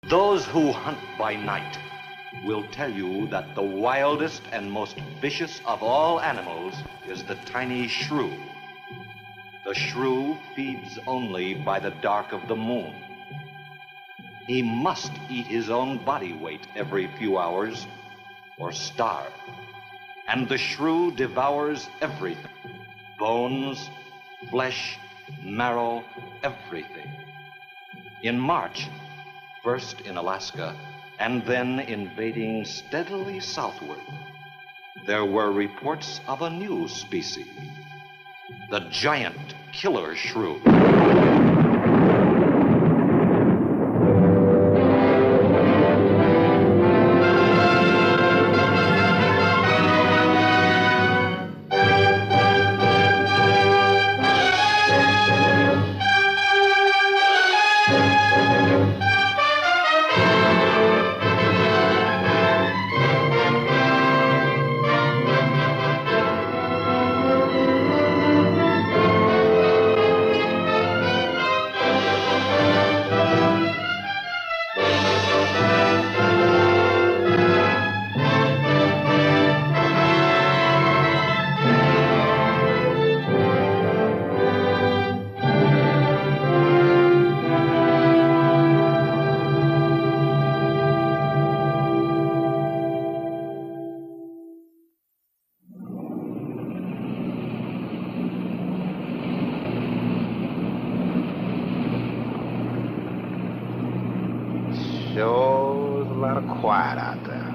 Those who hunt by night will tell you that the wildest and most vicious of all animals is the tiny shrew. The shrew feeds only by the dark of the moon. He must eat his own body weight every few hours or starve. And the shrew devours everything. Bones, flesh, marrow, everything. In March, first in Alaska, and then invading steadily southward, there were reports of a new species, the giant killer shrew. Sure is a lot of quiet out there.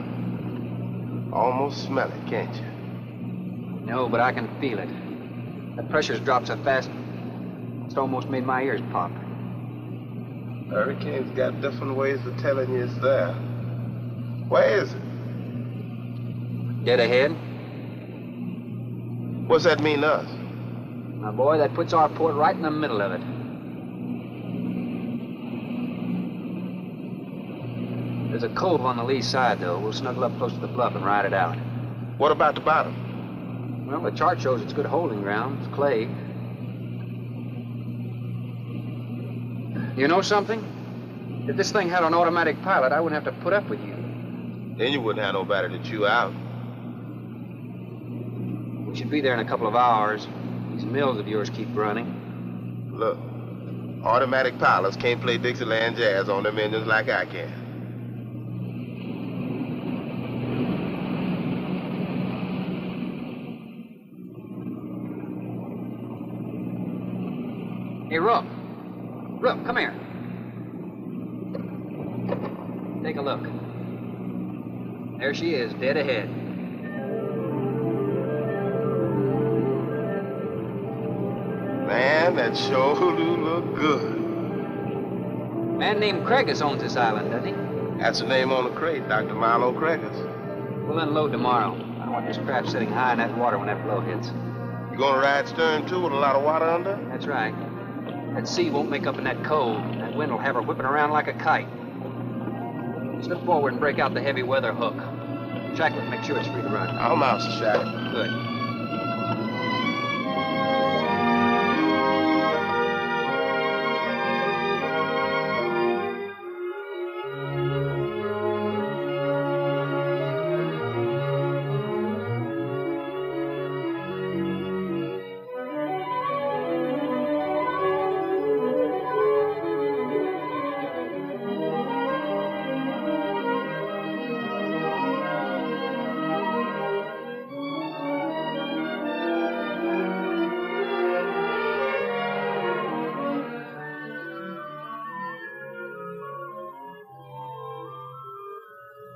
Almost smell it, can't you? No, but I can feel it. The pressure's dropped so fast, it's almost made my ears pop. Hurricane's got different ways of telling you it's there. Where is it? Dead ahead? What's that mean to us? My boy, that puts our port right in the middle of it. There's a cove on the lee side, though. We'll snuggle up close to the bluff and ride it out. What about the bottom? Well, the chart shows it's good holding ground. It's clay. You know something? If this thing had an automatic pilot, I wouldn't have to put up with you. Then you wouldn't have nobody to chew out. We should be there in a couple of hours. These mills of yours keep running. Look, automatic pilots can't play Dixieland jazz on them engines like I can. Hey, Rook. Rook, come here. Take a look. There she is, dead ahead. Man, that sure do look good. A man named Craigus owns this island, doesn't he? That's the name on the crate, Dr. Milo Craigus. We'll unload tomorrow. I don't want this craft sitting high in that water when that blow hits. You gonna ride stern, too, with a lot of water under? That's right. That sea won't make up in that cove. That wind will have her whipping around like a kite. Slip forward and break out the heavy weather hook. Shacklet, make sure it's free to run. I'll mouse the shackle. Good.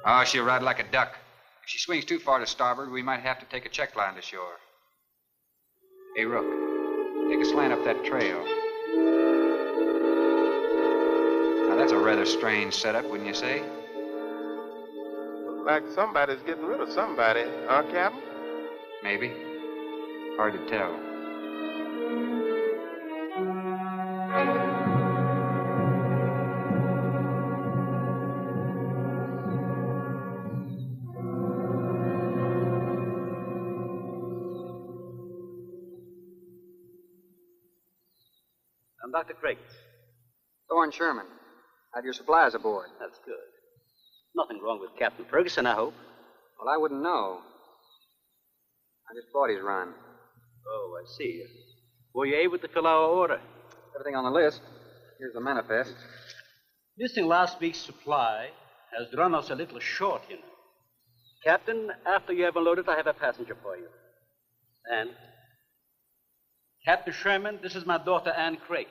Oh, she'll ride like a duck. If she swings too far to starboard, we might have to take a check line to shore. Hey, Rook, take a slant up that trail. Now, that's a rather strange setup, wouldn't you say? Looks like somebody's getting rid of somebody, huh, Captain? Maybe. Hard to tell. I'm Dr. Craigus. Thorne Sherman. Have your supplies aboard. That's good. Nothing wrong with Captain Ferguson, I hope. Well, I wouldn't know. I just bought his run. Oh, I see. Were you able to fill our order? Everything on the list. Here's the manifest. Missing last week's supply has run us a little short, you know. Captain, after you have unloaded, I have a passenger for you. Anne? Captain Sherman, this is my daughter, Anne Craig.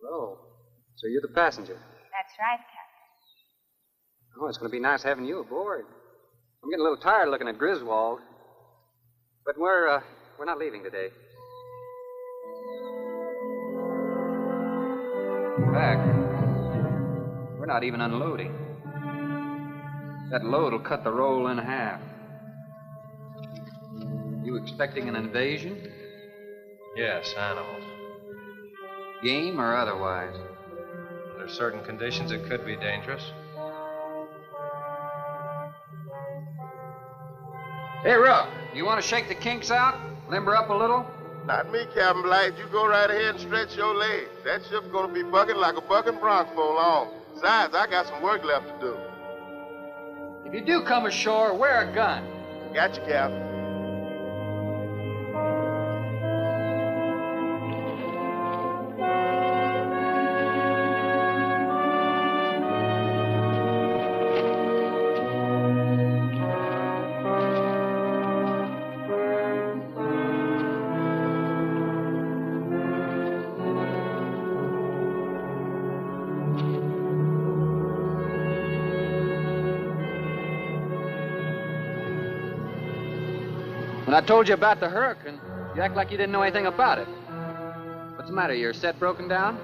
Oh, so you're the passenger. That's right, Captain. Oh, it's going to be nice having you aboard. I'm getting a little tired looking at Griswold. But we're not leaving today. In fact, we're not even unloading. That load will cut the roll in half. You expecting an invasion? Yes, animals. Game or otherwise? Under certain conditions, it could be dangerous. Hey, Rook, you want to shake the kinks out? Limber up a little? Not me, Captain Blight. You go right ahead and stretch your legs. That ship's gonna be bucking like a bucking bronc for long. Besides, I got some work left to do. If you do come ashore, wear a gun. Got you, Captain. When I told you about the hurricane, you act like you didn't know anything about it. What's the matter? Your set broken down?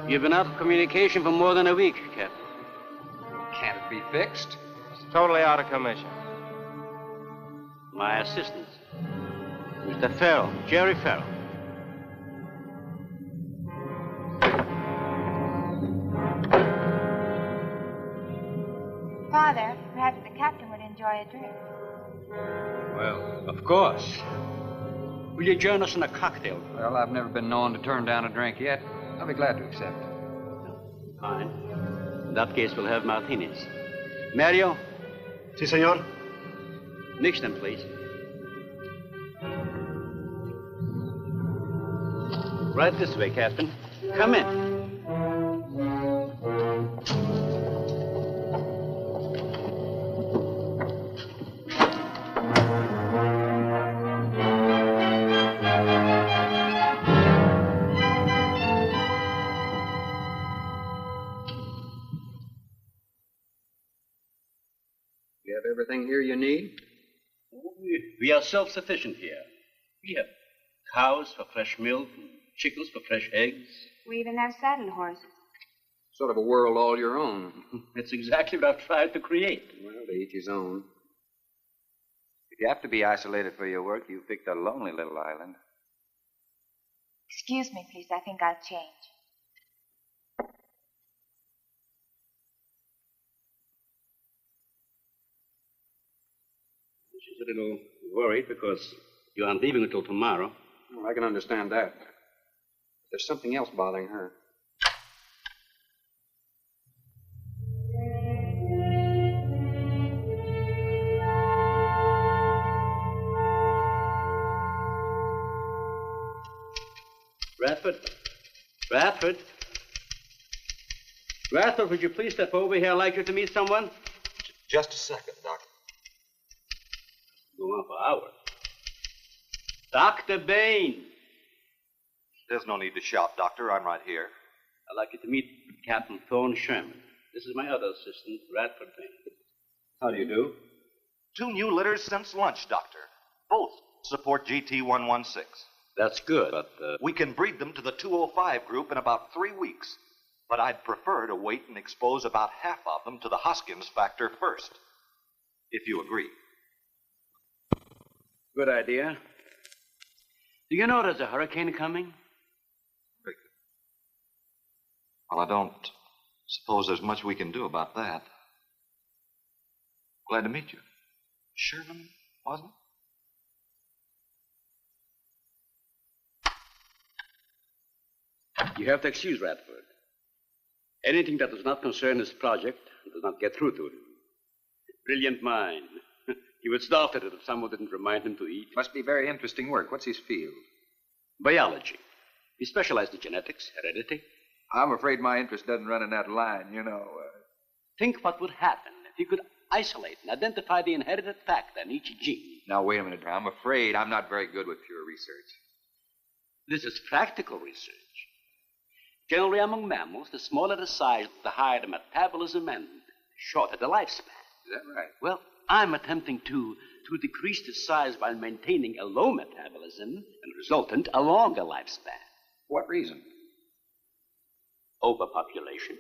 You've been out of communication for more than a week, Captain. Can't it be fixed? It's totally out of commission. My assistant, Mr. Farrell, Jerry Farrell. Father, perhaps the captain would enjoy a drink. Well, of course. Will you join us in a cocktail? Well, I've never been known to turn down a drink yet. I'll be glad to accept. Fine. In that case, we'll have martinis. Mario? Si, senor. Mix them, please. Right this way, Captain. Come in. You have everything here you need? We are self-sufficient here. We have cows for fresh milk, and chickens for fresh eggs. We even have saddle horses. Sort of a world all your own. It's exactly what I've tried to create. Well, to each his own. If you have to be isolated for your work, you picked a lonely little island. Excuse me, please. I think I'll change. She's a little worried because you aren't leaving until tomorrow. Well, I can understand that. There's something else bothering her. Radford? Radford? Radford, would you please step over here? I'd like you to meet someone. Just a second, Doctor. Go on for hours. Dr. Bain. There's no need to shout, Doctor. I'm right here. I'd like you to meet Captain Thorne Sherman. This is my other assistant, Radford Bain. How do you do? 2 new litters since lunch, Doctor. Both support GT116. That's good, but... We can breed them to the 205 group in about 3 weeks. But I'd prefer to wait and expose about half of them to the Hoskins factor first. If you agree. Good idea. Do you know there's a hurricane coming? Well, I don't suppose there's much we can do about that. Glad to meet you. Sherman, wasn't it? You have to excuse Radford. Anything that does not concern his project does not get through to him. Brilliant mind. He would starve at it if someone didn't remind him to eat. Must be very interesting work. What's his field? Biology. He specialized in genetics, heredity. I'm afraid my interest doesn't run in that line, you know. Think what would happen if he could isolate and identify the inherited factor in each gene. Now, wait a minute. I'm afraid I'm not very good with pure research. This is practical research. Generally, among mammals, the smaller the size, the higher the metabolism and shorter the lifespan. Is that right? Well, I'm attempting to decrease the size while maintaining a low metabolism and resultant a longer lifespan. What reason? Overpopulation.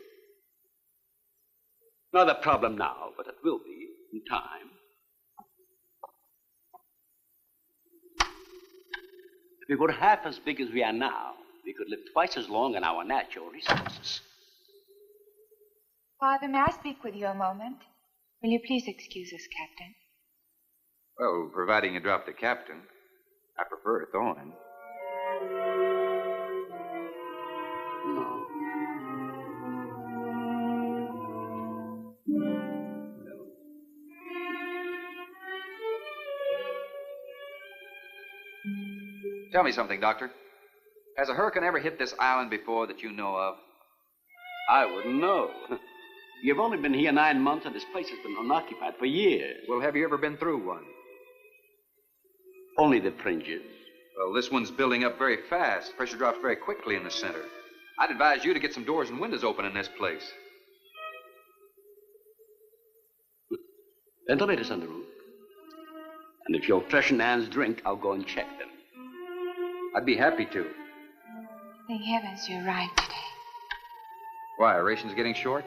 Not a problem now, but it will be in time. If we were half as big as we are now, we could live twice as long on our natural resources. Father, may I speak with you a moment? Will you please excuse us, Captain? Well, providing you drop the captain, I prefer a thorn. No. Tell me something, Doctor. Has a hurricane ever hit this island before that you know of? I wouldn't know. You've only been here 9 months, and this place has been unoccupied for years. Well, have you ever been through one? Only the fringes. Well, this one's building up very fast. Pressure drops very quickly in the center. I'd advise you to get some doors and windows open in this place. Ventilators on the roof. And if you'll freshen Anne's drink, I'll go and check them. I'd be happy to. Thank heavens you arrived today. Why, ration's getting short?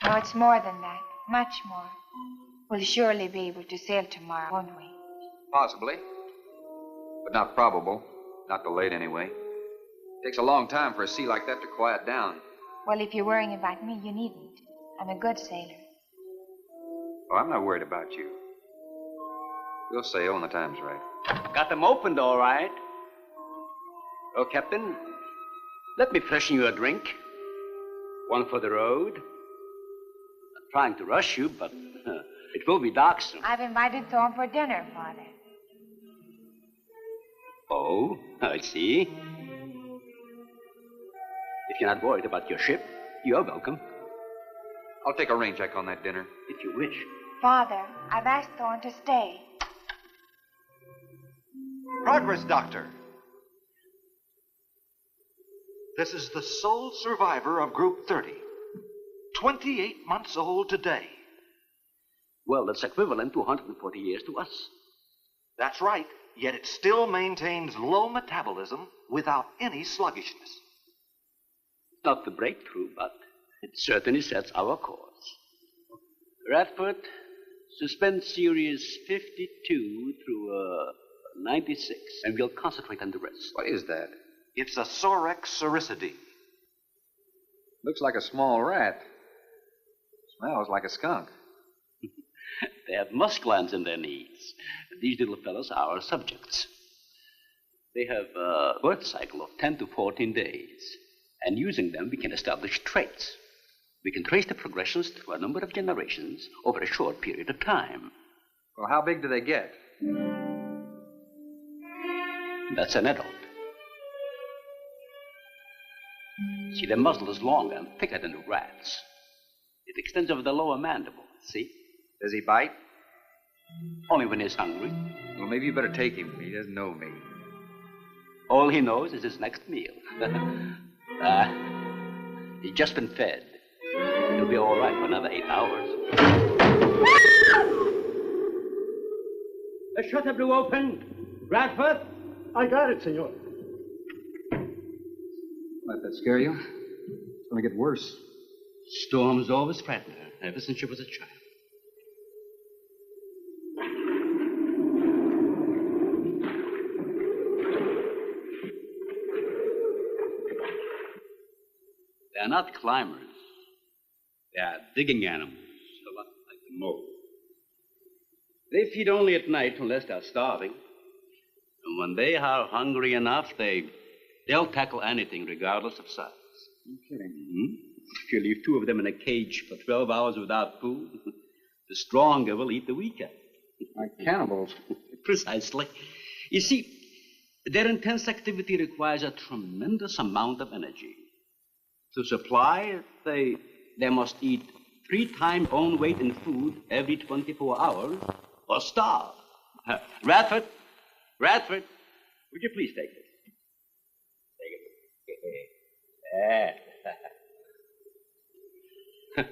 No, it's more than that. Much more. We'll surely be able to sail tomorrow, won't we? Possibly. But not probable. Not delayed, anyway. Takes a long time for a sea like that to quiet down. Well, if you're worrying about me, you needn't. I'm a good sailor. Oh, I'm not worried about you. We'll sail when the time's right. Got them opened, all right. Oh, Captain, let me freshen you a drink. One for the road. I'm trying to rush you, but it will be dark soon. I've invited Thorne for dinner, Father. Oh, I see. If you're not worried about your ship, you're welcome. I'll take a rain check on that dinner. If you wish. Father, I've asked Thorne to stay. Progress, Doctor. This is the sole survivor of Group 30. 28 months old today. Well, that's equivalent to 140 years to us. That's right, yet it still maintains low metabolism without any sluggishness. Not the breakthrough, but it certainly sets our course. Radford, suspend series 52 through 96, and we'll concentrate on the rest. What is that? It's a Sorex cericidae. Looks like a small rat. Smells like a skunk. They have musk glands in their knees. These little fellows are our subjects. They have a birth cycle of 10 to 14 days. And using them, we can establish traits. We can trace the progressions through a number of generations over a short period of time. Well, how big do they get? That's an adult. See, their muzzle is longer and thicker than the rat's. It extends over the lower mandible, see? Does he bite? Only when he's hungry. Well, maybe you better take him. He doesn't know me. All he knows is his next meal. He's just been fed. He'll be all right for another 8 hours. The shutter blew open. Radford? I got it, senor. Let that scare you? It's going to get worse. Storms always frighten her, ever since she was a child. They're not climbers. They are digging animals, a lot like the mole. They feed only at night unless they're starving. And when they are hungry enough, they'll tackle anything regardless of size. You're kidding. Mm-hmm. If you leave 2 of them in a cage for 12 hours without food, the stronger will eat the weaker. Like cannibals. Precisely. You see, their intense activity requires a tremendous amount of energy. To supply it, they must eat 3 times own weight in food every 24 hours or starve. Radford, would you please take this? Take it.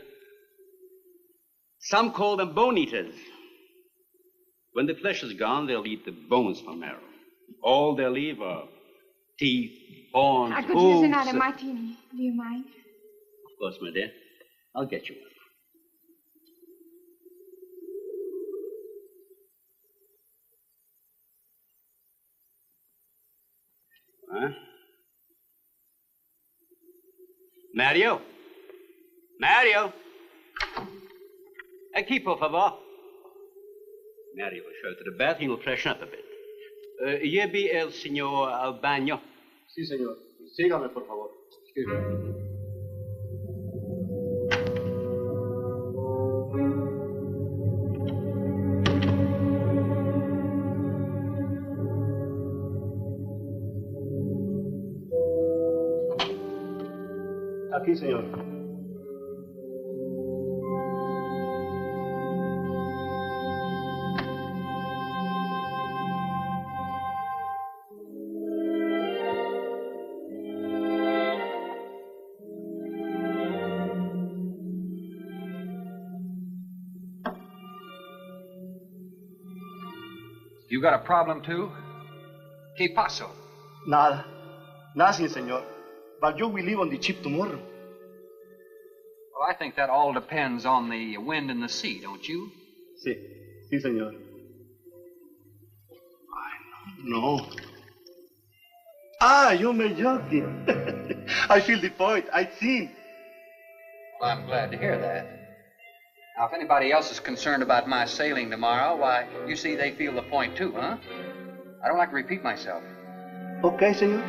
Some call them bone eaters. When the flesh is gone, they'll eat the bones for marrow. All they'll leave are teeth, horns, I could hooves. use another martini. Do you mind? Of course, my dear. I'll get you one. Huh? Mario? Aquí, por favor. Mario will show you to the bath and he'll freshen up a bit. Here be el señor Albano. Sí, señor. Sígame, por favor. Excuse me. Aquí, señor. You got a problem, too? ¿Qué pasó? Nada. Nothing, señor. But you will leave on the ship tomorrow. Well, I think that all depends on the wind and the sea, don't you? Sí, señor. No. You may joking. I feel the point. I think. Well, I'm glad to hear that. Now, if anybody else is concerned about my sailing tomorrow, why, you see they feel the point too, huh? I don't like to repeat myself. Okay, señor.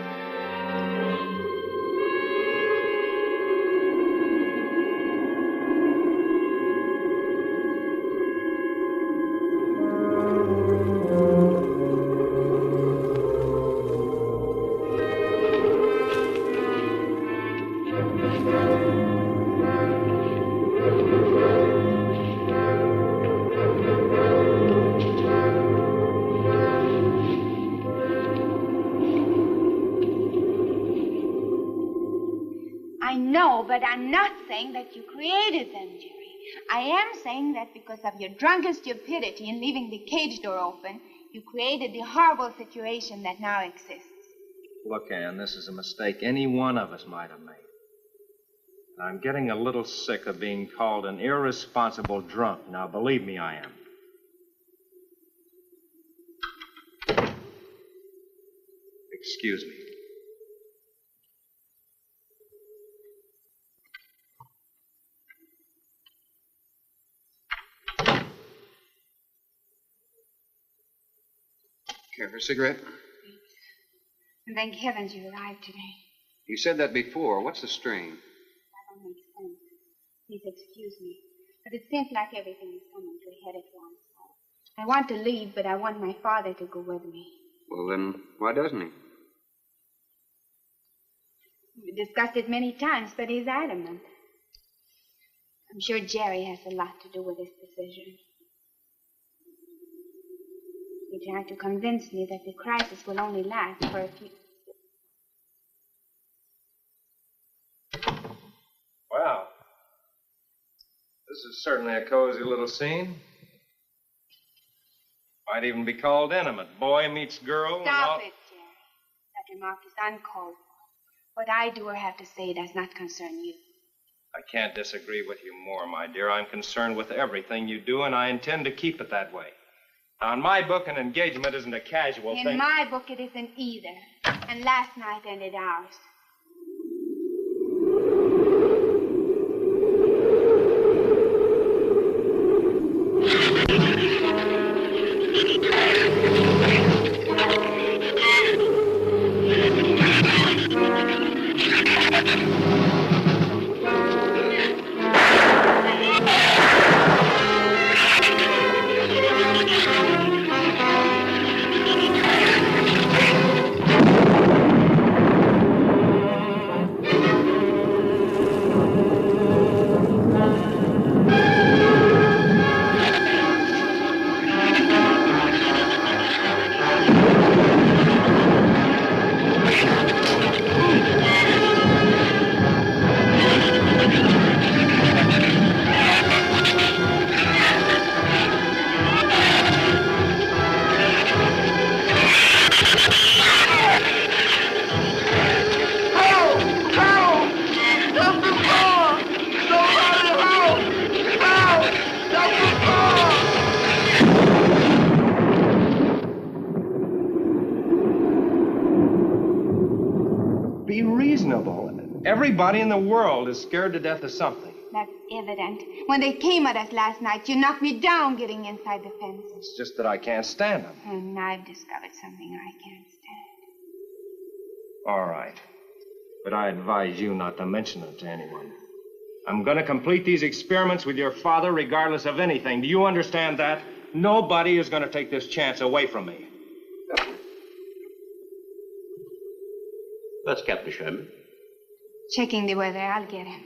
But I'm not saying that you created them, Jerry. I am saying that because of your drunken stupidity in leaving the cage door open, you created the horrible situation that now exists. Look, Ann, this is a mistake any one of us might have made. I'm getting a little sick of being called an irresponsible drunk. Now, believe me, I am. Excuse me. Care for a cigarette? And thank heavens you arrived today. You said that before. What's the strain? That don't make sense. Please excuse me. But it seems like everything is coming to a head at once. I want to leave, but I want my father to go with me. Well, then, why doesn't he? We discussed it many times, but he's adamant. I'm sure Jerry has a lot to do with this decision. He tried to convince me that the crisis will only last for a few... Well, this is certainly a cozy little scene. Might even be called intimate. Boy meets girl. Stop it, Jerry. That remark is uncalled for. What I do or have to say does not concern you. I can't disagree with you more, my dear. I'm concerned with everything you do, and I intend to keep it that way. Now, in my book, an engagement isn't a casual thing. In my book, it isn't either. And last night ended ours. Everybody in the world is scared to death of something. That's evident. When they came at us last night, you knocked me down getting inside the fence. It's just that I can't stand them. And I've discovered something I can't stand. All right. But I advise you not to mention it to anyone. I'm going to complete these experiments with your father regardless of anything. Do you understand that? Nobody is going to take this chance away from me. That's Captain Sherman. Checking the weather. I'll get him.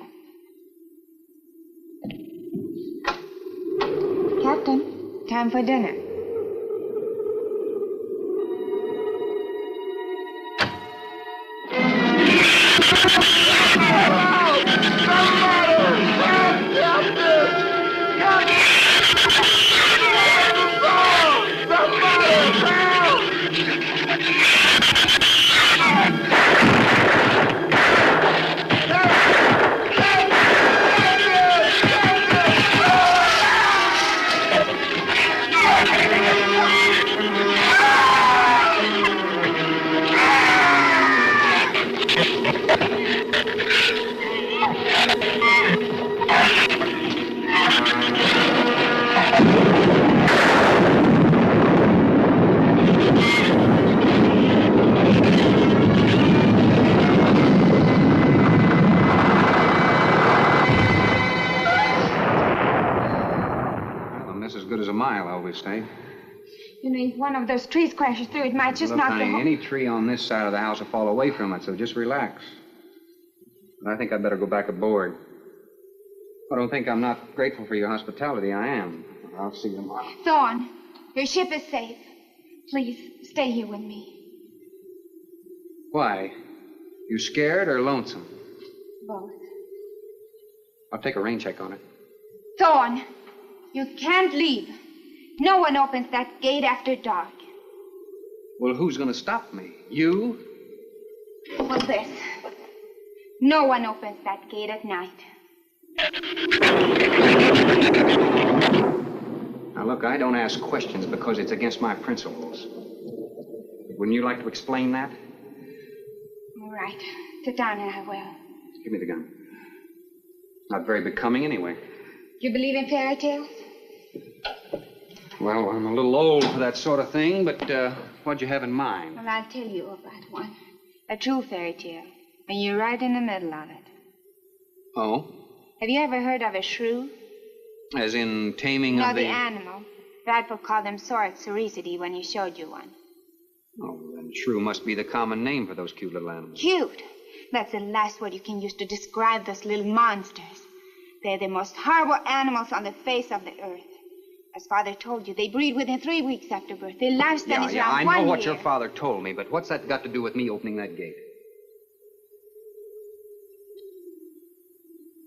Captain, time for dinner. Stay. You know, if one of those trees crashes through, it might just knock the whole... Any tree on this side of the house will fall away from it, so just relax. But I think I'd better go back aboard. I don't think I'm not grateful for your hospitality. I am. I'll see you tomorrow. Thorne, your ship is safe. Please, stay here with me. Why? You scared or lonesome? Both. I'll take a rain check on it. Thorne, you can't leave. No one opens that gate after dark. Well, who's going to stop me? You? Well, this. No one opens that gate at night. Now, look, I don't ask questions because it's against my principles. Wouldn't you like to explain that? All right. Sit down and I will. Give me the gun. Not very becoming anyway. You believe in fairy tales? Well, I'm a little old for that sort of thing, but what'd you have in mind? Well, I'll tell you about one. A true fairy tale. And you're right in the middle of it. Oh? Have you ever heard of a shrew? As in taming No, of the... the animal. Bradford called them sorcericity when he showed you one. Oh, then shrew must be the common name for those cute little animals. Cute. That's the last word you can use to describe those little monsters. They're the most horrible animals on the face of the earth. As Father told you, they breed within 3 weeks after birth. Their lifespan is around 1 year. I know what your father told me, but what's that got to do with me opening that gate?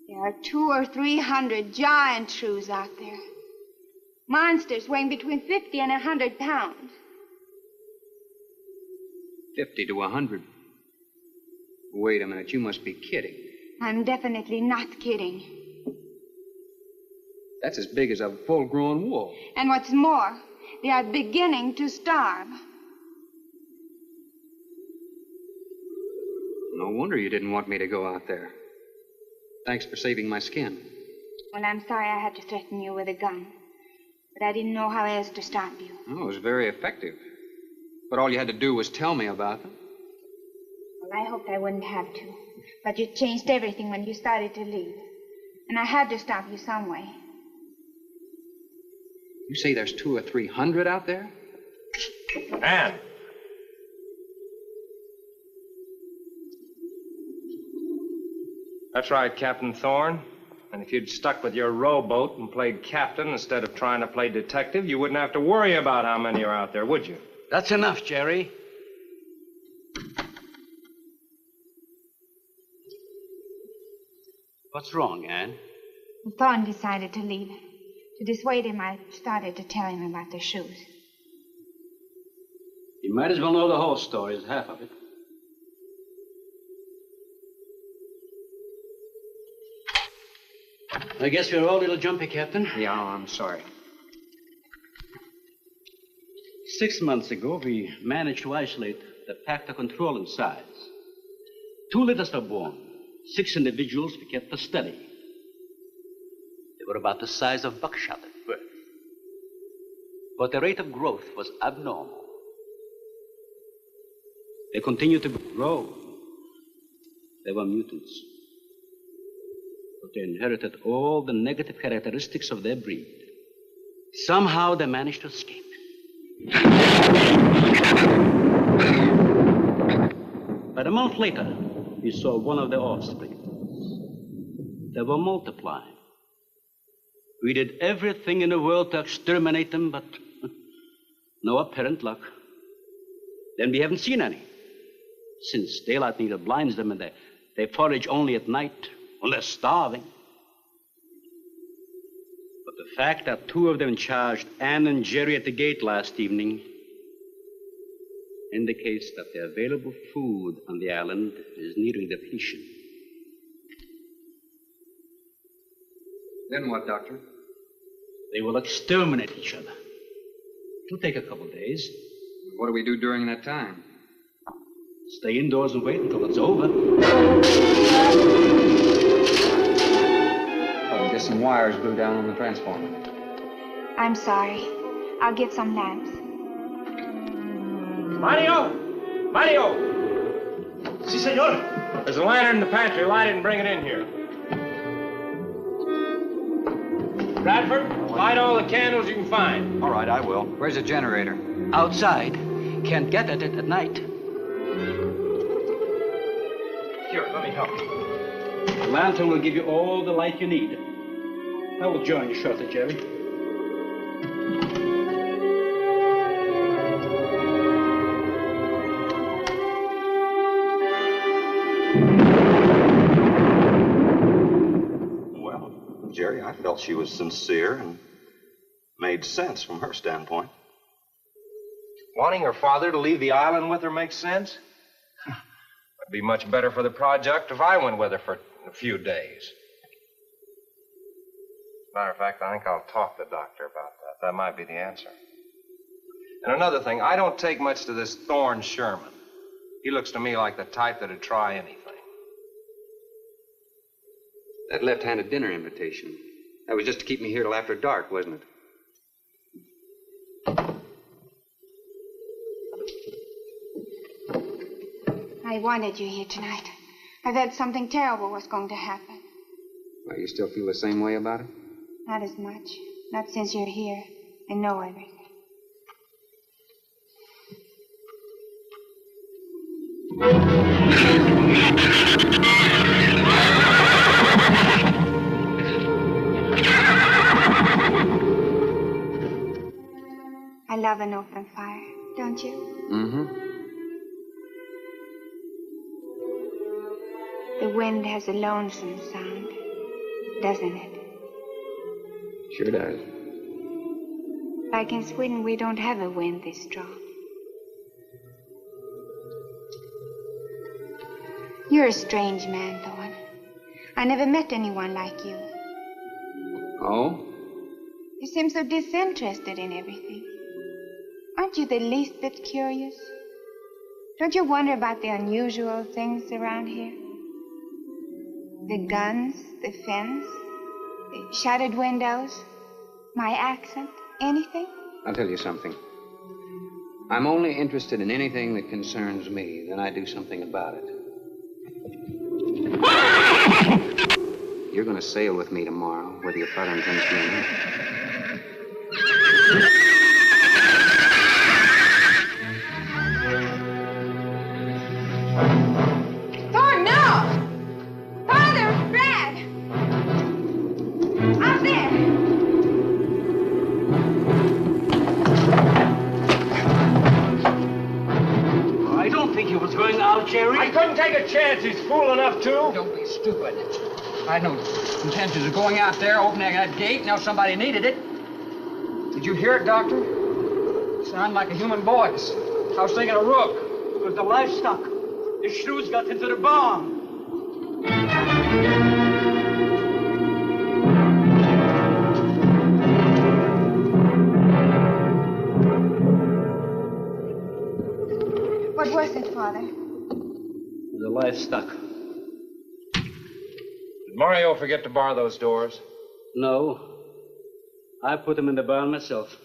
There are 200 or 300 giant shrews out there. Monsters weighing between 50 and 100 pounds. 50 to 100. Wait a minute, you must be kidding. I'm definitely not kidding. That's as big as a full-grown wolf. And what's more, they are beginning to starve. No wonder you didn't want me to go out there. Thanks for saving my skin. Well, I'm sorry I had to threaten you with a gun. But I didn't know how else to stop you. Oh, it was very effective. But all you had to do was tell me about them. Well, I hoped I wouldn't have to. But you changed everything when you started to leave. And I had to stop you some way. You say there's 200 or 300 out there? Anne! That's right, Captain Thorne. And if you'd stuck with your rowboat and played captain instead of trying to play detective, you wouldn't have to worry about how many are out there, would you? That's enough, Jerry. What's wrong, Anne? Thorne decided to leave. To dissuade him, I started to tell him about the shoes. You might as well know the whole story as half of it. I guess we're all a little jumpy, Captain. Yeah, I'm sorry. 6 months ago, we managed to isolate the pack to control in size. 2 litters were born. 6 individuals we kept for study. They were about the size of buckshot at birth. But the rate of growth was abnormal. They continued to grow. They were mutants. But they inherited all the negative characteristics of their breed. Somehow they managed to escape. But a month later, we saw one of their offspring. They were multiplying. We did everything in the world to exterminate them, but no apparent luck. Then we haven't seen any. Since daylight neither blinds them and they forage only at night when they're starving. But the fact that 2 of them charged Anne and Jerry at the gate last evening indicates that the available food on the island is nearing depletion. Then what, Doctor? They will exterminate each other. It'll take a couple days. What do we do during that time? Stay indoors and wait until it's over. Oh, just some wires blew down on the transformer. I'm sorry. I'll get some lamps. Mario! Mario! Si, senor. There's a lantern in the pantry. Light it and bring it in here. Bradford, light all the candles you can find. All right, I will. Where's the generator? Outside. Can't get at it at night. Here, let me help you. The lantern will give you all the light you need. I will join you shortly, Jerry. Well, Jerry, I felt she was sincere and made sense from her standpoint. Wanting her father to leave the island with her makes sense? It'd be much better for the project if I went with her for a few days. Matter of fact, I think I'll talk to the doctor about that. That might be the answer. And another thing, I don't take much to this Thorne Sherman. He looks to me like the type that'd try anything. That left-handed dinner invitation. That was just to keep me here till after dark, wasn't it? I wanted you here tonight. I felt something terrible was going to happen. Well, you still feel the same way about it? Not as much. Not since you're here and know everything. I love an open fire, don't you? Mm-hmm. The wind has a lonesome sound, doesn't it? Sure does. Like in Sweden, we don't have a wind this strong. You're a strange man, Thorne. I never met anyone like you. Oh? You seem so disinterested in everything. Aren't you the least bit curious? Don't you wonder about the unusual things around here? The guns, the fence, the shuttered windows, my accent, anything? I'll tell you something. I'm only interested in anything that concerns me. Then I do something about it. You're going to sail with me tomorrow, whether your father intends to or not. Thorne, no! Father, Brad! Out there! I don't think he was going out, Jerry. I couldn't take a chance. He's fool enough to. Don't be stupid. I had no intentions of going out there, opening that gate. Now somebody needed it. Did you hear it, Doctor? It sounded like a human voice. I was thinking of Rook. It was the livestock. The shrews got into the barn. What was it, Father? The livestock. Did Mario forget to bar those doors? No. I put them in the barn myself.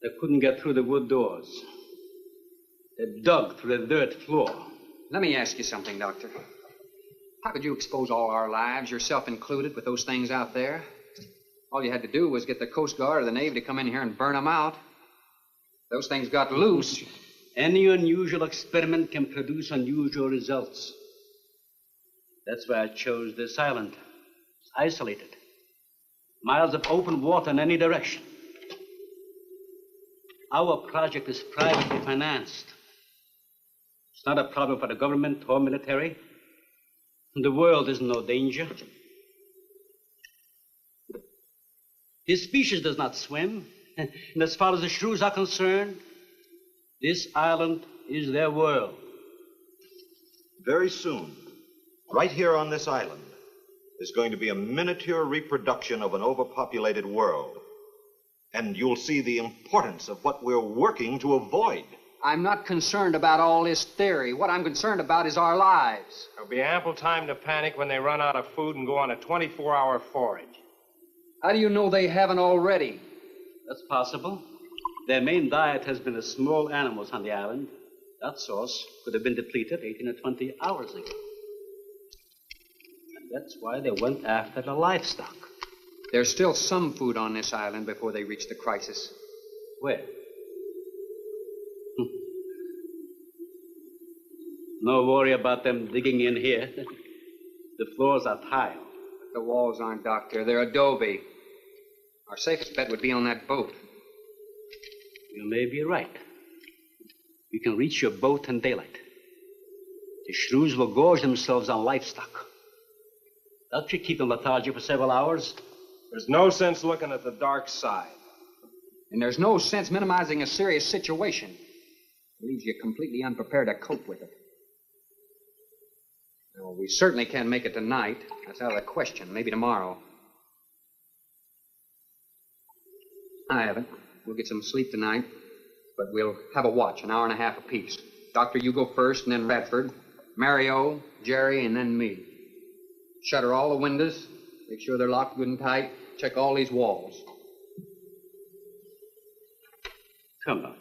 They couldn't get through the wood doors. They dug through the dirt floor. Let me ask you something, Doctor. How could you expose all our lives, yourself included, with those things out there? All you had to do was get the Coast Guard or the Navy to come in here and burn them out. Those things got loose. Any unusual experiment can produce unusual results. That's why I chose this island. It's isolated. Miles of open water in any direction. Our project is privately financed. It's not a problem for the government or military. The world is in no danger. This species does not swim. And as far as the shrews are concerned, this island is their world. Very soon, right here on this island, is going to be a miniature reproduction of an overpopulated world. And you'll see the importance of what we're working to avoid. I'm not concerned about all this theory. What I'm concerned about is our lives. There'll be ample time to panic when they run out of food and go on a 24-hour forage. How do you know they haven't already? That's possible. Their main diet has been the small animals on the island. That source could have been depleted 18 or 20 hours ago. And that's why they went after the livestock. There's still some food on this island before they reach the crisis. Where? No worry about them digging in here. The floors are tile. The walls aren't, Doctor. They're adobe. Our safest bet would be on that boat. You may be right. You can reach your boat in daylight. The shrews will gorge themselves on livestock. That should keep them lethargic for several hours. There's no sense looking at the dark side. And there's no sense minimizing a serious situation. It leaves you completely unprepared to cope with it. Well, we certainly can't make it tonight. That's out of the question. Maybe tomorrow. I haven't. We'll get some sleep tonight, but we'll have a watch, an hour and a half apiece. Doctor, you go first, and then Radford, Mario, Jerry, and then me. Shutter all the windows, make sure they're locked good and tight, check all these walls. Come on.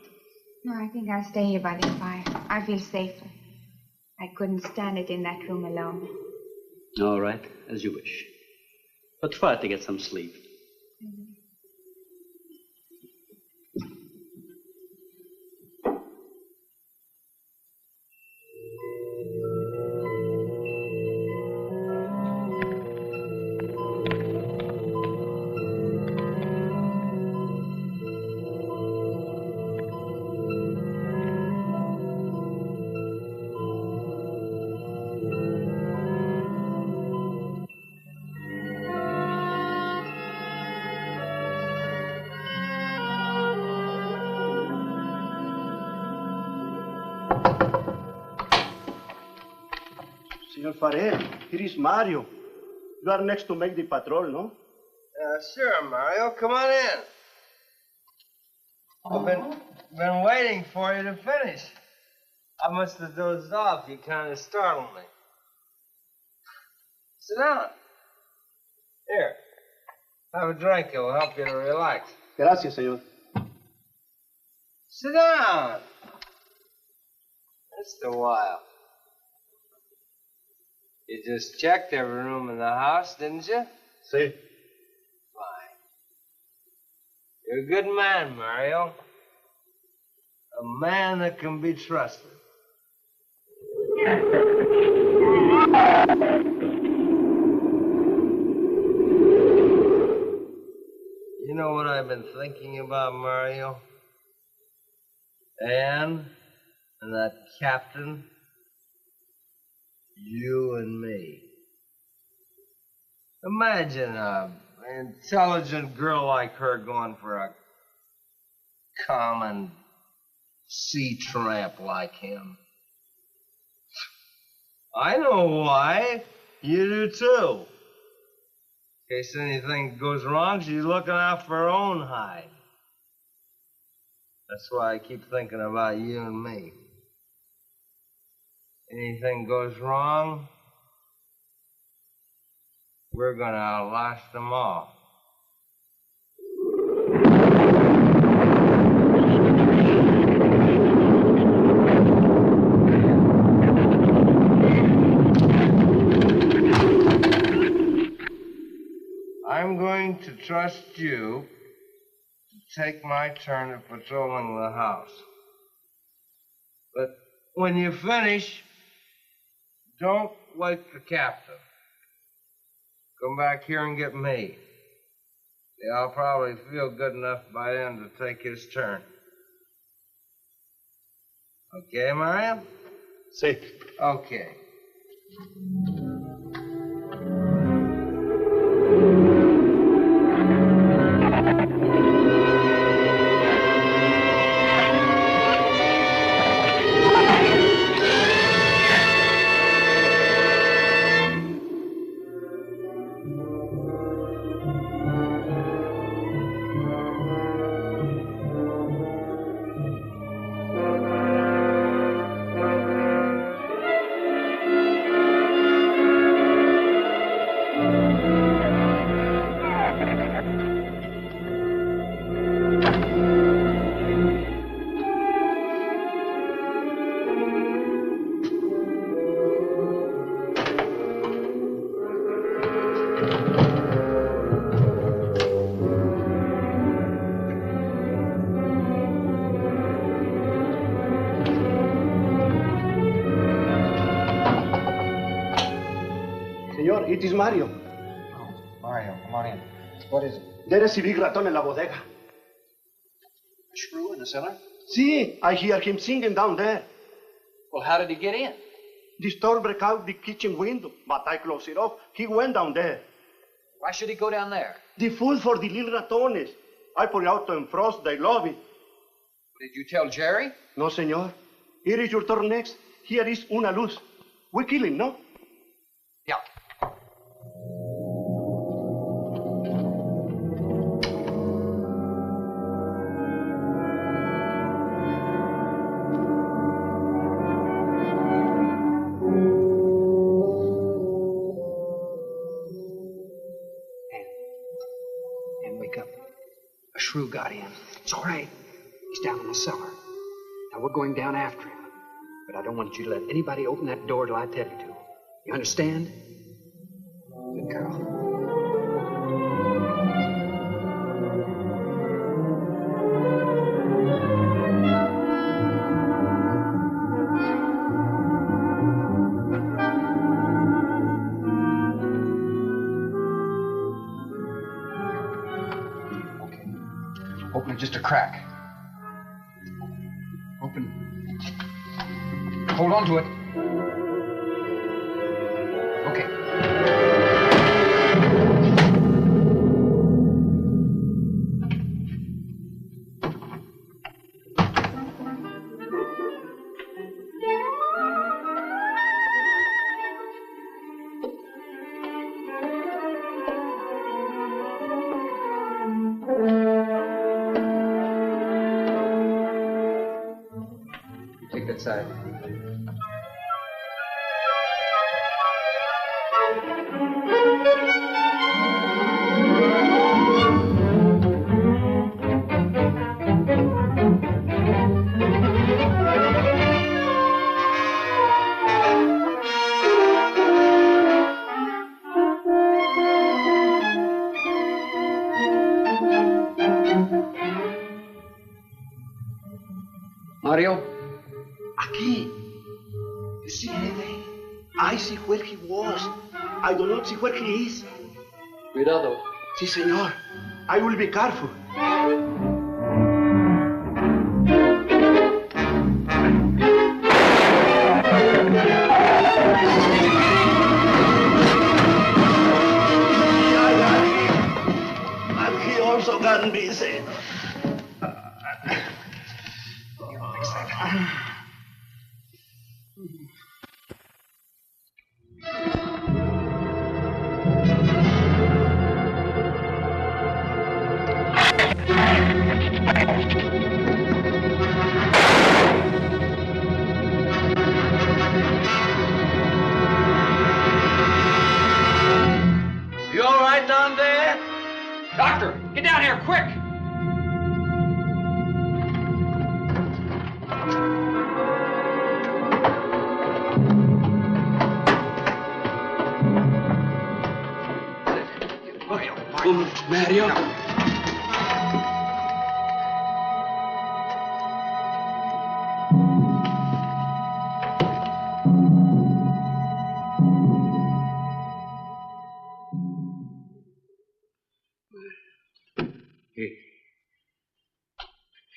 No, I think I'll stay here by the fire. I feel safer. I couldn't stand it in that room alone. All right, as you wish. But try to get some sleep. Mm-hmm. Senor Farrell, here is Mario. You are next to make the patrol, no? Sure, Mario. Come on in. I've been waiting for you to finish. I must have dozed off. You kind of startled me. Sit down. Here. Have a drink. It'll help you to relax. Gracias, señor. Sit down. Just a while. You just checked every room in the house, didn't you? Sí. Fine. You're a good man, Mario. A man that can be trusted. You know what I've been thinking about, Mario? Anne and that captain. You and me. Imagine an intelligent girl like her going for a common sea tramp like him. I know why. You do too. In case anything goes wrong, she's looking out for her own hide. That's why I keep thinking about you and me. Anything goes wrong, we're gonna outlast them all. I'm going to trust you to take my turn at patrolling the house. But when you finish, don't wake the captain. Come back here and get me. Yeah, I'll probably feel good enough by then to take his turn. Okay, Mario? Sí. Okay. Señor, it is Mario. Oh, Mario, come on in. What is it? There is a big raton en la bodega. A shrew in the cellar? See, I hear him singing down there. Well, how did he get in? The storm broke out the kitchen window, but I closed it off. He went down there. Why should he go down there? The food for the little ratones. I put it out to frost. They love it. Did you tell Jerry? No, señor. Here is your turn next. Here is una luz. We kill him, no? Yeah. And wake up. A shrew got in. It's all right. He's down in the cellar. Now we're going down after him. But I don't want you to let anybody open that door till I tell you to. You understand? Good girl. Okay. Open it just a crack. Open. Hold on to it. Okay. You take that side. Mario? Aquí. You see anything? I see where he was. I do not see where he is. Cuidado. Sí, señor. I will be careful. And he also got busy. Get down here, quick! Mario.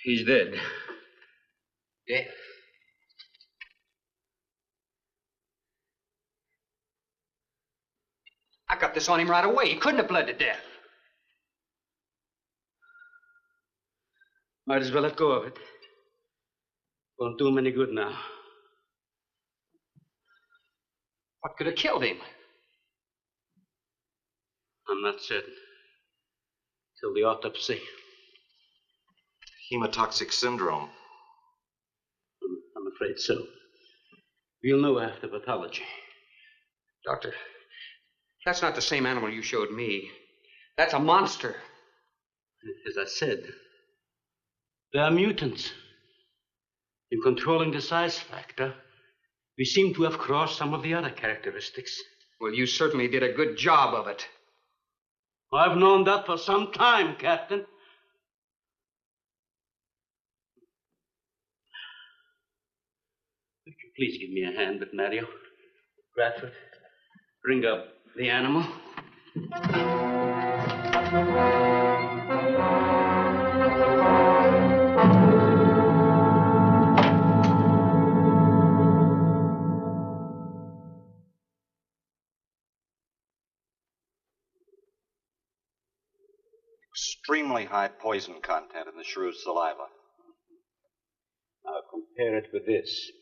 He's dead. Dead? I got this on him right away. He couldn't have bled to death. Might as well let go of it. Won't do him any good now. What could have killed him? I'm not certain. Till the autopsy. Hemotoxic syndrome. I'm afraid so. We'll know after pathology. Doctor, that's not the same animal you showed me. That's a monster. As I said, they are mutants. In controlling the size factor, we seem to have crossed some of the other characteristics. Well, you certainly did a good job of it. I've known that for some time, Captain. Would you please give me a hand with Mario? Bradford, bring up the animal. Extremely high poison content in the shrew's saliva. Now compare it with this.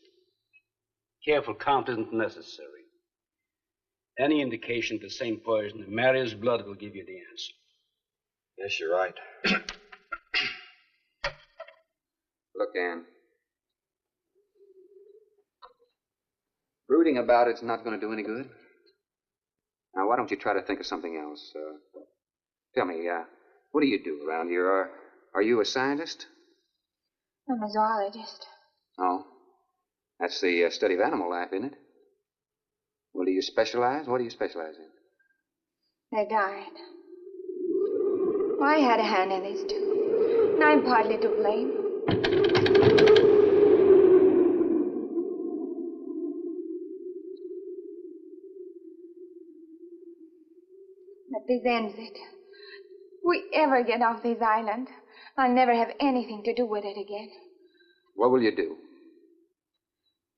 Careful count isn't necessary. Any indication of the same poison in Mario's blood will give you the answer. Yes, you're right. Look, Ann. Brooding about it's not going to do any good. Now, why don't you try to think of something else? Tell me, what do you do around here? Are you a scientist? I'm a zoologist. Oh. That's the study of animal life, isn't it? Well, do you specialize? What do you specialize in? They died. Well, I had a hand in this, too. And I'm partly to blame. But this ends it. If we ever get off this island, I'll never have anything to do with it again. What will you do?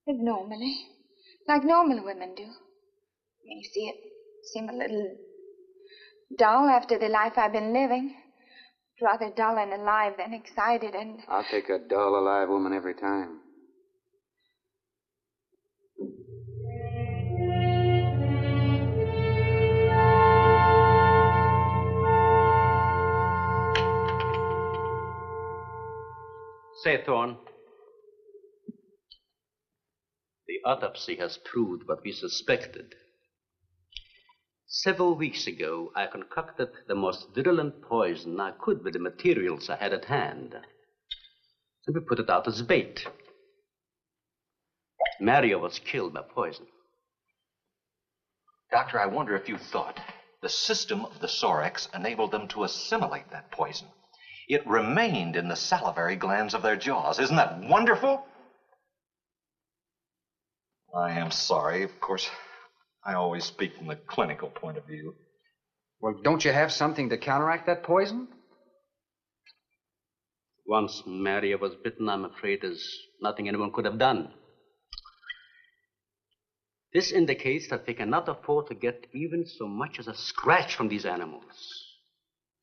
Live normally, like normal women do. You see, it seemed a little dull after the life I've been living. Rather dull and alive than excited and... I'll take a dull, alive woman every time. Say, Thorne, the autopsy has proved what we suspected. Several weeks ago, I concocted the most virulent poison I could with the materials I had at hand. So we put it out as bait. Mario was killed by poison. Doctor, I wonder if you thought the system of the Sorex enabled them to assimilate that poison. It remained in the salivary glands of their jaws. Isn't that wonderful? I am sorry. Of course, I always speak from the clinical point of view. Well, don't you have something to counteract that poison? Once Mario was bitten, I'm afraid there's nothing anyone could have done. This indicates that we cannot afford to get even so much as a scratch from these animals.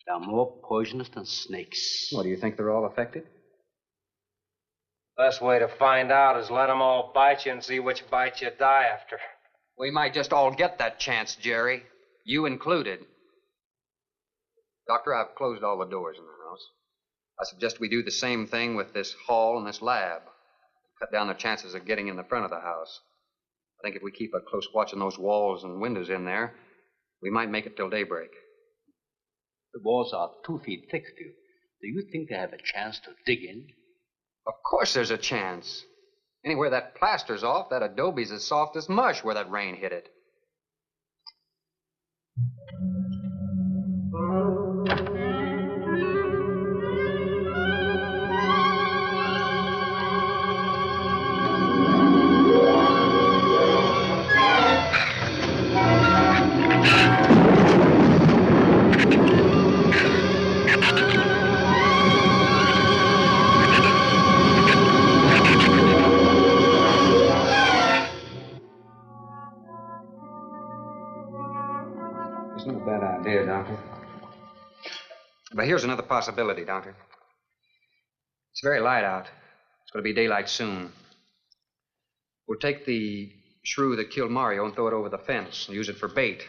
They are more poisonous than snakes. What, do you think they're all affected? Best way to find out is let them all bite you and see which bite you die after. We might just all get that chance, Jerry. You included. Doctor, I've closed all the doors in the house. I suggest we do the same thing with this hall and this lab. Cut down the chances of getting in the front of the house. I think if we keep a close watch on those walls and windows in there, we might make it till daybreak. The walls are 2 feet thick, Phil. Do you think they have a chance to dig in? Of course there's a chance. Anywhere that plaster's off, that adobe's as soft as mush where that rain hit it. It's not a bad idea, Doctor. But here's another possibility, Doctor. It's very light out. It's going to be daylight soon. We'll take the shrew that killed Mario and throw it over the fence and use it for bait.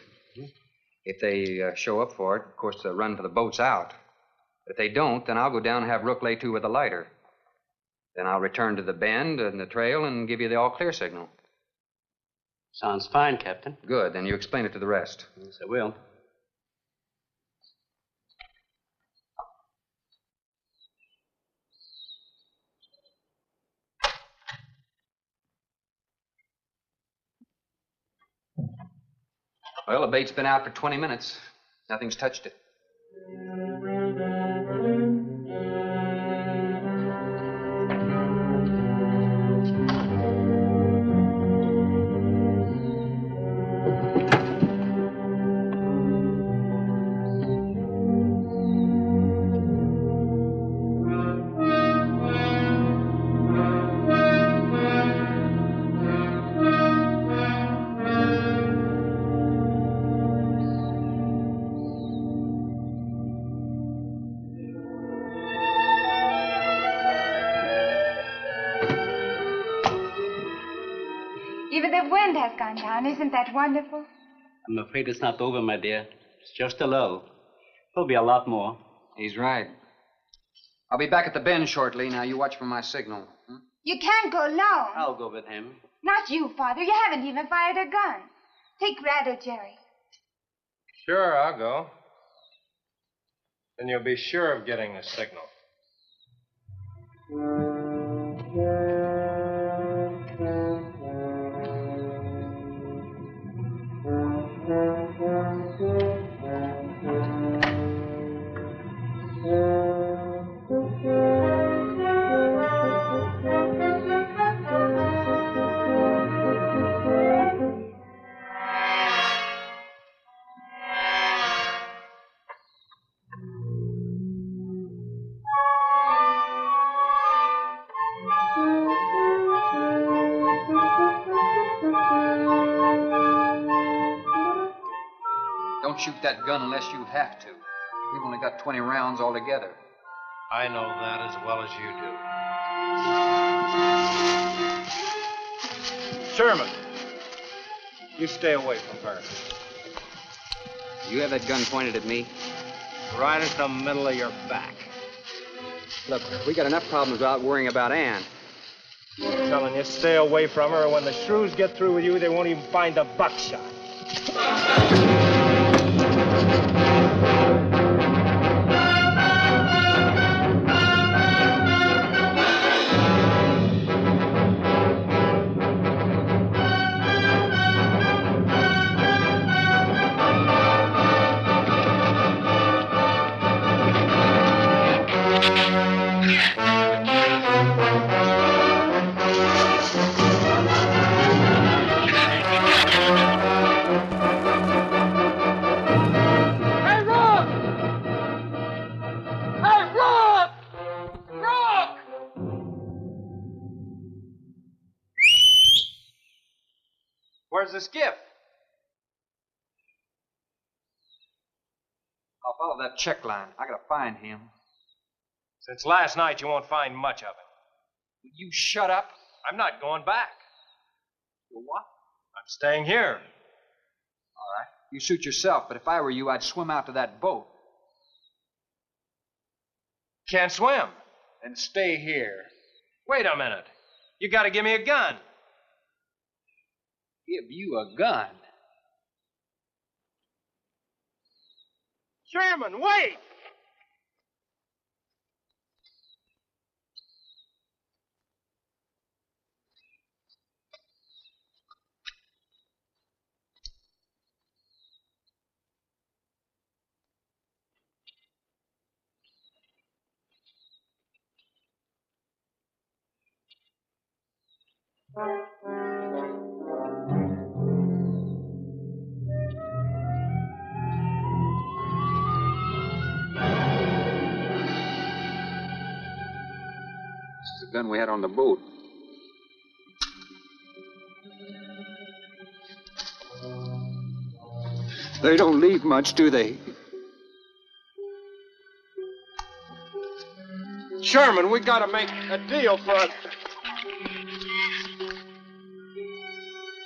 If they show up for it, of course, they'll run for the boats out. But if they don't, then I'll go down and have Rook lay to with a lighter. Then I'll return to the bend and the trail and give you the all-clear signal. Sounds fine, Captain. Good. Then you explain it to the rest. Yes, I will. Well, the bait's been out for 20 minutes. Nothing's touched it. Even the wind has gone down. Isn't that wonderful? I'm afraid it's not over, my dear. It's just a lull. There'll be a lot more. He's right. I'll be back at the bend shortly. Now, you watch for my signal. You can't go alone. I'll go with him. Not you, Father. You haven't even fired a gun. Take Red or Jerry. Sure, I'll go. Then you'll be sure of getting the signal. Don't shoot that gun unless you have to. We've only got 20 rounds altogether. I know that as well as you do. Sherman, you stay away from her. You have that gun pointed at me? Right at the middle of your back. Look, we got enough problems without worrying about Ann. I'm telling you, stay away from her, or when the shrews get through with you, they won't even find the buckshot. Where's the skiff? I'll follow that check line. I gotta find him. Since last night, you won't find much of him. Will you shut up? I'm not going back. You what? I'm staying here. All right. You suit yourself, but if I were you, I'd swim out to that boat. Can't swim. Then stay here. Wait a minute. You gotta give me a gun. Give you a gun? Sherman, wait! This is the gun we had on the boat. They don't leave much, do they? Sherman, we gotta make a deal for us.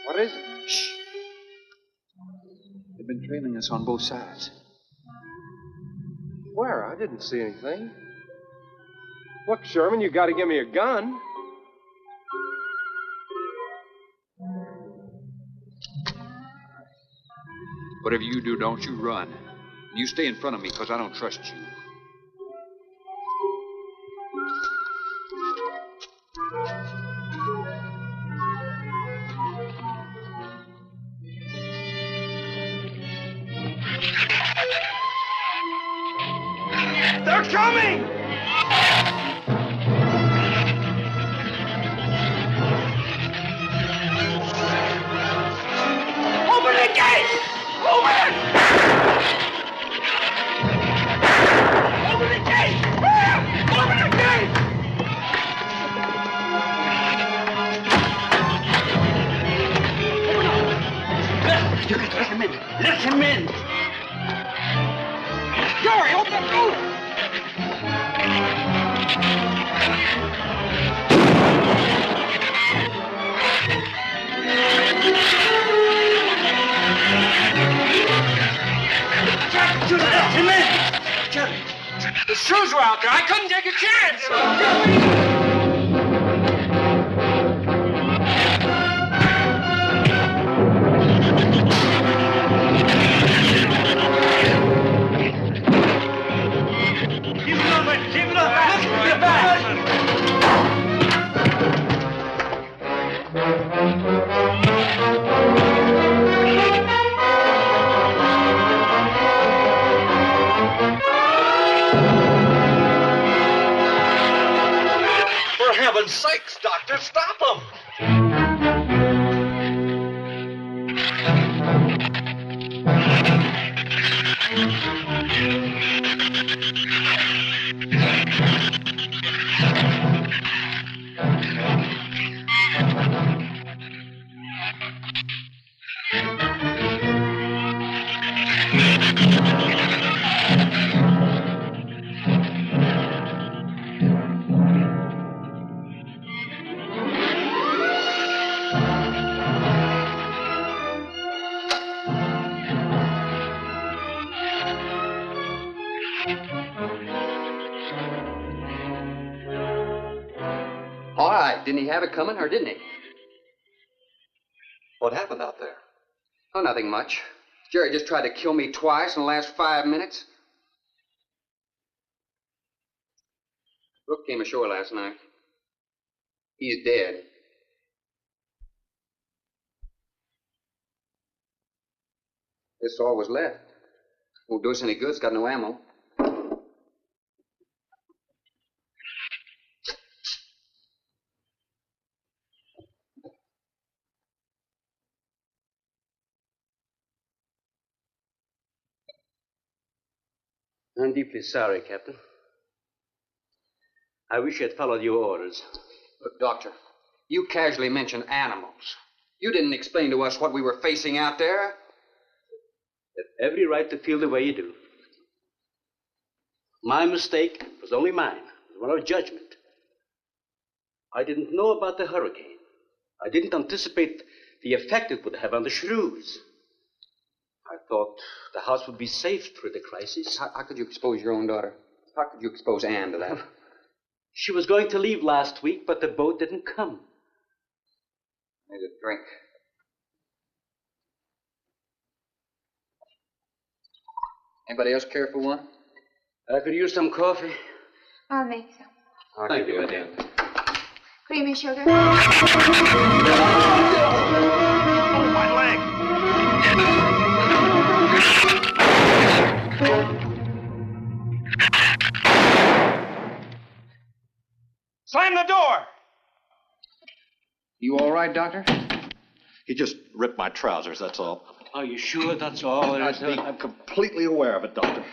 What is it? Shh. They've been trailing us on both sides. Where? I didn't see anything. Look, Sherman, you gotta give me a gun. Whatever you do, don't you run. You stay in front of me, because I don't trust you. They're coming! Open the gate! Open it! Open the gate! Open the gate! You can let him in. Let him in. Jerry, open the door. You let him in. Jerry, the Shrews were out there. I couldn't take a chance. For heaven's sakes, Doctor, stop them! All right. Didn't he have it coming, or didn't he? What happened out there? Oh, nothing much. Jerry just tried to kill me twice in the last 5 minutes. Brooke came ashore last night. He's dead. This is all was left. Won't do us any good. It's got no ammo. I'm deeply sorry, Captain. I wish I had followed your orders. Look, Doctor, you casually mentioned animals. You didn't explain to us what we were facing out there. You have every right to feel the way you do. My mistake was only mine. It was one of judgment. I didn't know about the hurricane. I didn't anticipate the effect it would have on the Shrews. I thought the house would be safe through the crisis. How could you expose your own daughter? How could you expose Anne to that? She was going to leave last week, but the boat didn't come. Here's a drink. Anybody else care for one? I could use some coffee. I'll make some. Thank you, madam. Creamy sugar? Oh, my leg! Slam the door! You all right, Doctor? He just ripped my trousers, that's all. Are you sure that's all it is? I'm completely aware of it, Doctor.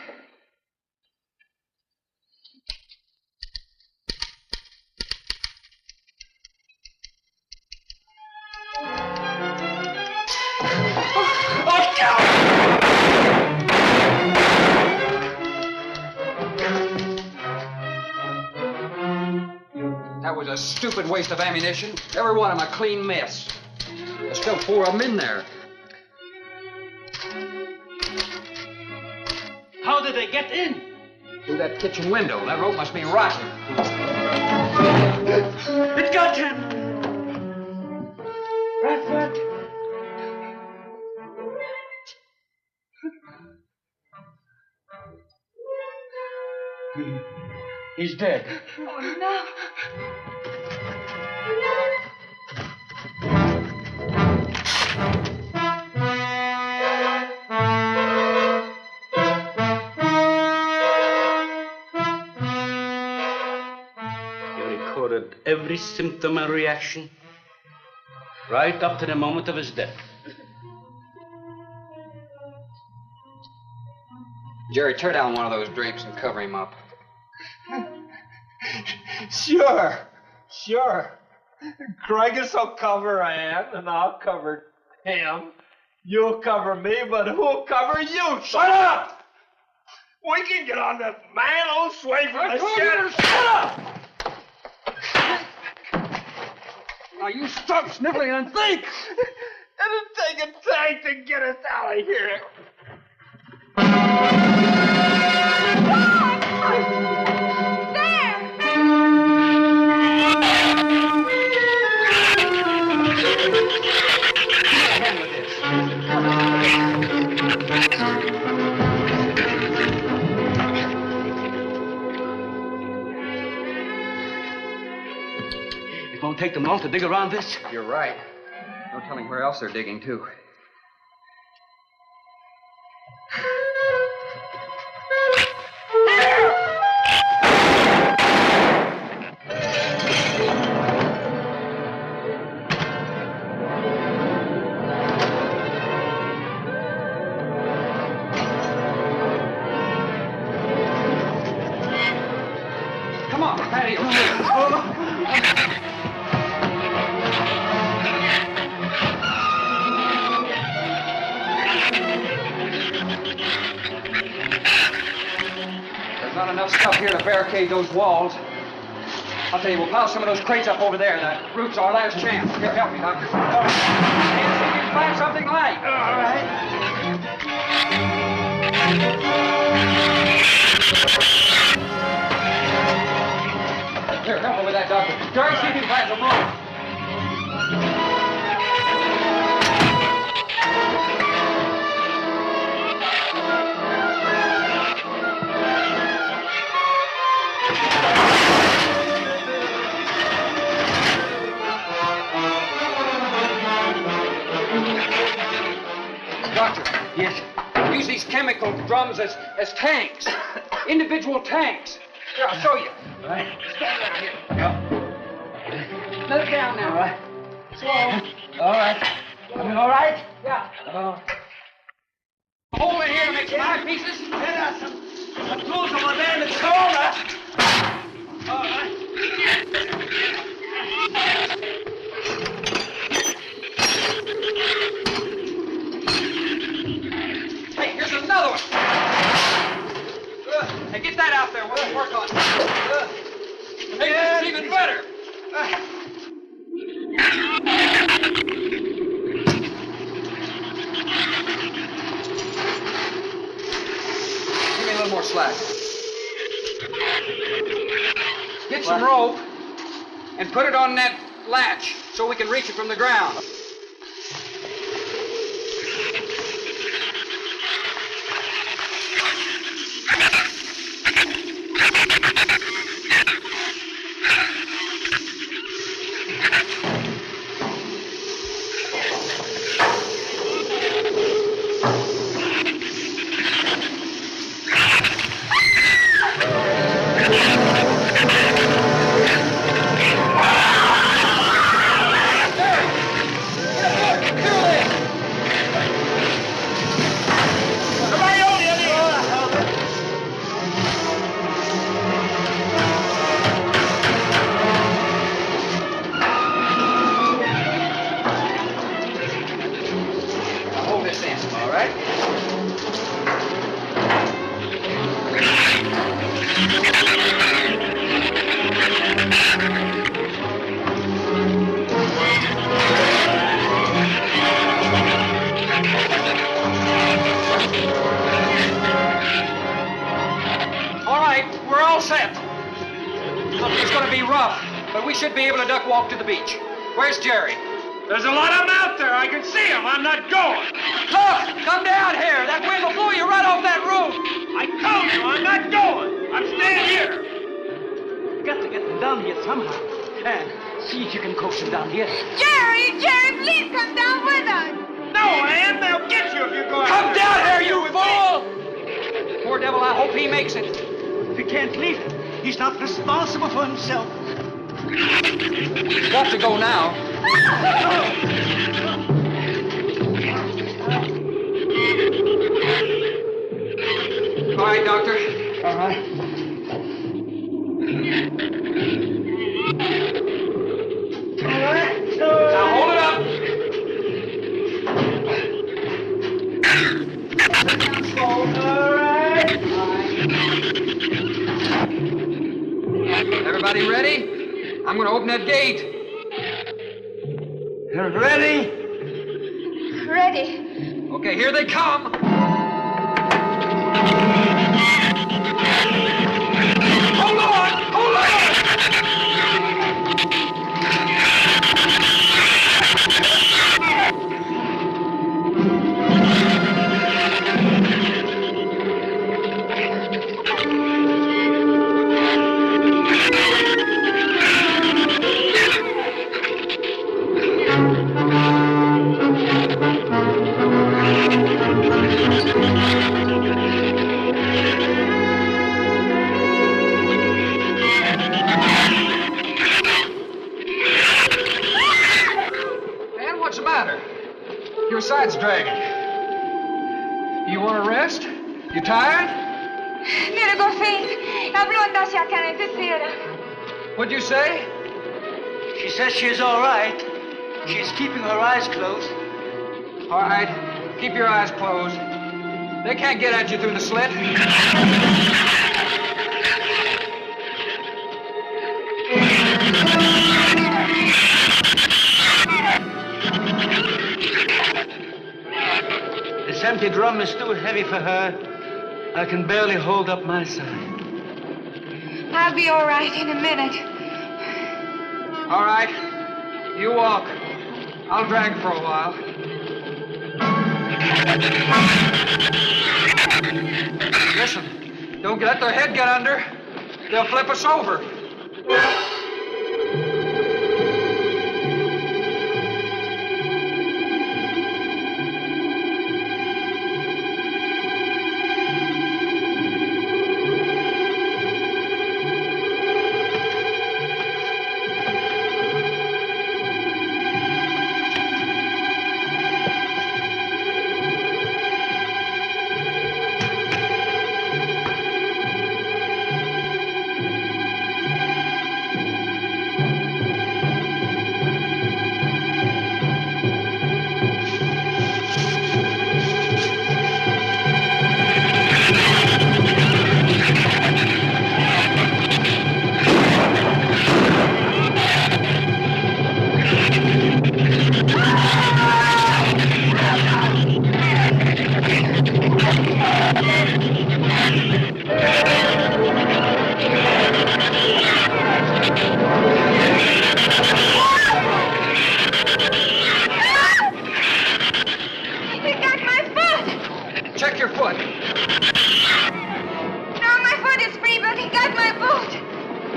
That was a stupid waste of ammunition. Every one of them a clean mess. There's still 4 of them in there. How did they get in? Through that kitchen window. That rope must be rotten. It got him! Bradford! He's dead. Oh, no. He recorded every symptom and reaction, right up to the moment of his death. Jerry, tear down one of those drapes and cover him up. Sure. Craigus will cover Ann, and I'll cover him. You'll cover me, but who'll cover you? Shut up! We can get on the mantle, sway from the shed. Shut up! Now you stop sniveling and think! It'll take a tank to get us out of here. It won't take them long to dig around this. You're right. No telling where else they're digging, too. Come on, patio. There's not enough stuff here to barricade those walls. I'll tell you, we'll pile some of those crates up over there. That roof's our last chance. Here, help me, Doctor. And see if you can find something light. All right. Here, help me with that, Doctor. Jerry, see if you can find some more. Doctor. Yes? Use these chemical drums as tanks. Individual tanks. Here, I'll show you. All right. Stand down here. Let it down now. All right. Slow. All right. I mean, all right? Yeah. Oh. Hole in here to make 5 pieces. The tools over there in the corner. All right. Hey, here's another one. Hey, get that out there. We'll work on it. Make this even better. Give me a little more slack. Get some rope and put it on that latch so we can reach it from the ground. All right, we're all set. Look, it's going to be rough, but we should be able to duck walk to the beach. Where's Jerry? There's a lot of them out there. I can see them. I'm not going. Look, come down here. That wind will blow you right off that roof. I told you I'm not going. I'm staying here. You got to get them down here somehow. And see if you can coax them down here. Jerry, please come down with us. No, Ann, they'll get you if you go out. Come down here, you fool! Poor devil, I hope he makes it. We can't leave him. He's not responsible for himself. He's got to go now. All right, Doctor. All right. Now hold it up. Everybody ready? I'm going to open that gate. Ready? Ready. Okay, here they come. Hold on! Hold on! Your side's dragging. You want to rest? You tired? Mira, Gorfin, habló andase acá en esta. What'd you say? She says she's all right. She's keeping her eyes closed. All right. Keep your eyes closed. They can't get at you through the slit. This empty drum is too heavy for her. I can barely hold up my side. I'll be all right in a minute. All right. You walk. I'll drag for a while. Listen, don't let their head get under. They'll flip us over.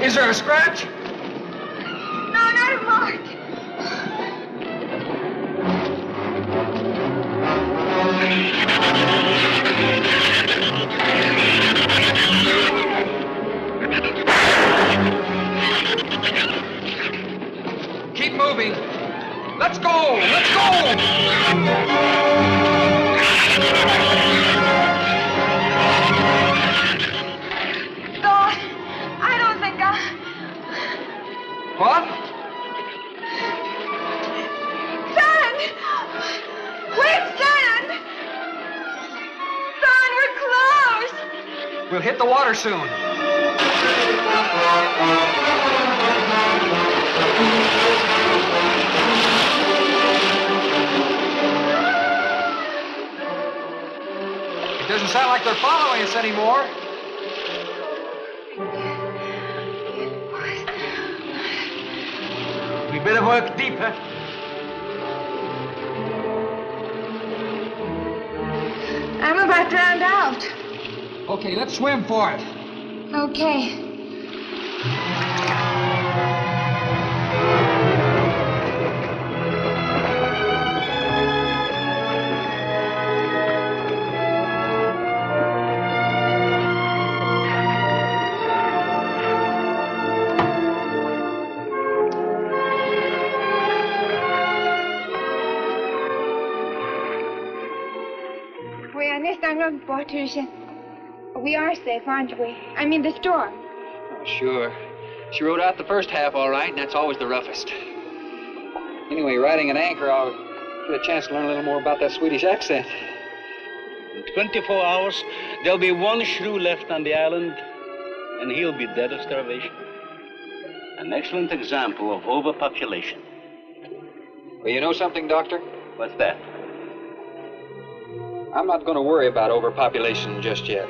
Is there a scratch? No, not a mark. Keep moving. Let's go! Let's go! What? Son! Wait, son! Son, we're close! We'll hit the water soon. It doesn't sound like they're following us anymore. We better work deeper. I'm about drowned out. Okay, let's swim for it. Okay. We are safe, aren't we? I mean, the storm. Oh, sure. She rode out the first half all right, and that's always the roughest. Anyway, riding an anchor, I'll get a chance to learn a little more about that Swedish accent. In 24 hours, there'll be one shrew left on the island, and he'll be dead of starvation. An excellent example of overpopulation. Well, you know something, Doctor? What's that? I'm not going to worry about overpopulation just yet.